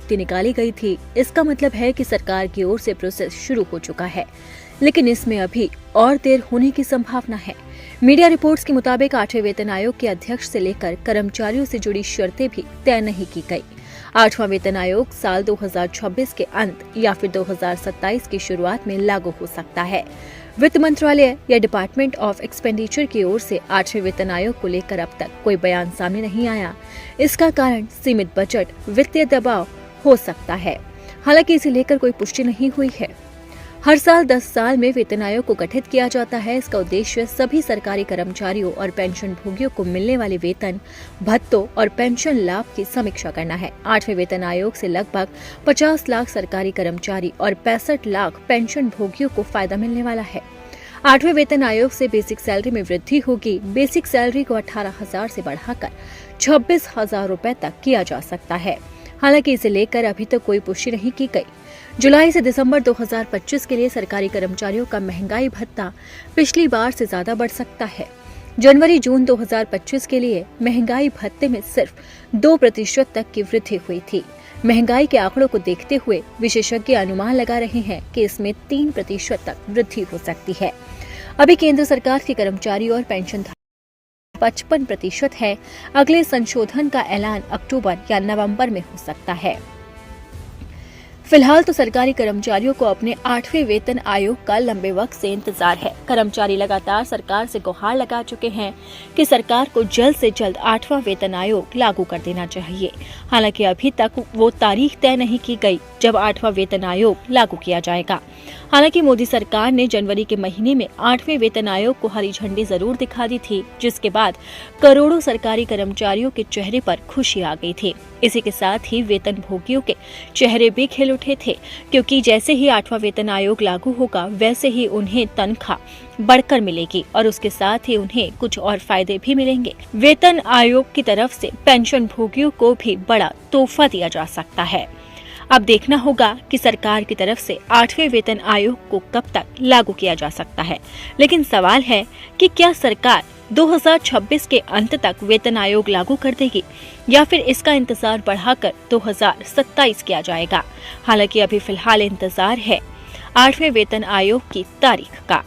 नियुक्ति निकाली गई थी, इसका मतलब है कि सरकार की ओर से प्रोसेस शुरू हो चुका है, लेकिन इसमें अभी और देर होने की संभावना है। मीडिया रिपोर्ट्स के मुताबिक 8वें वेतन आयोग के अध्यक्ष से लेकर कर्मचारियों से जुड़ी शर्तें भी तय नहीं की गई। 8वां वेतन आयोग साल 2026 के अंत या फिर 2027 की शुरुआत में लागू हो सकता है। वित्त मंत्रालय या डिपार्टमेंट ऑफ एक्सपेंडिचर की ओर से 8वें वेतन आयोग को लेकर अब तक कोई बयान सामने नहीं आया। इसका कारण सीमित बजट, वित्तीय दबाव हो सकता है। हालांकि इसे लेकर कोई पुष्टि नहीं हुई है। हर साल 10 साल में वेतन आयोग को गठित किया जाता है। इसका उद्देश्य सभी सरकारी कर्मचारियों और पेंशन भोगियों को मिलने वाले वेतन, भत्तों और पेंशन लाभ की समीक्षा करना है। 8वें वेतन आयोग से लगभग 50 लाख सरकारी कर्मचारी और 65 लाख पेंशन भोगियों को फायदा मिलने वाला है। 8वें वेतन आयोग से बेसिक सैलरी में वृद्धि होगी। बेसिक सैलरी को 18,000 से बढ़ाकर 26,000 रुपए तक किया जा सकता है। हालांकि इसे लेकर अभी तक कोई पुष्टि नहीं की गई। जुलाई से दिसंबर 2025 के लिए सरकारी कर्मचारियों का महंगाई भत्ता पिछली बार से ज्यादा बढ़ सकता है। जनवरी-जून 2025 के लिए महंगाई भत्ते में सिर्फ 2% तक की वृद्धि हुई थी। महंगाई के आंकड़ों को देखते हुए विशेषज्ञ अनुमान लगा रहे हैं कि इसमें 3% तक वृद्धि हो सकती है। अभी केंद्र सरकार के कर्मचारी और पेंशन 55% है। अगले संशोधन का ऐलान अक्टूबर या नवंबर में हो सकता है। फिलहाल तो सरकारी कर्मचारियों को अपने 8वें वेतन आयोग का लंबे वक्त से इंतजार है। कर्मचारी लगातार सरकार से गुहार लगा चुके हैं कि सरकार को जल्द से जल्द 8वां वेतन आयोग लागू कर देना चाहिए। हालांकि अभी तक वो तारीख तय नहीं की गई जब 8वां वेतन आयोग लागू किया जाएगा। हालांकि मोदी सरकार ने जनवरी के महीने में 8वें वेतन आयोग को हरी झंडी जरूर दिखा दी थी, जिसके बाद करोड़ों सरकारी कर्मचारियों के चेहरे पर खुशी आ गई थी। इसी के साथ ही वेतन भोगियों के चेहरे भी खिल उठे थे, क्योंकि जैसे ही 8वां वेतन आयोग लागू होगा वैसे ही उन्हें तनख्वाह बढ़कर मिलेगी और उसके साथ ही उन्हें कुछ और फायदे भी मिलेंगे। वेतन आयोग की तरफ से पेंशन भोगियों को भी बड़ा तोहफा दिया जा सकता है। अब देखना होगा कि सरकार की तरफ से 8वें वेतन आयोग को कब तक लागू किया जा सकता है। लेकिन सवाल है कि क्या सरकार 2026 के अंत तक वेतन आयोग लागू कर देगी या फिर इसका इंतजार बढ़ाकर 2027 किया जाएगा। हालांकि अभी फिलहाल इंतजार है 8वें वेतन आयोग की तारीख का।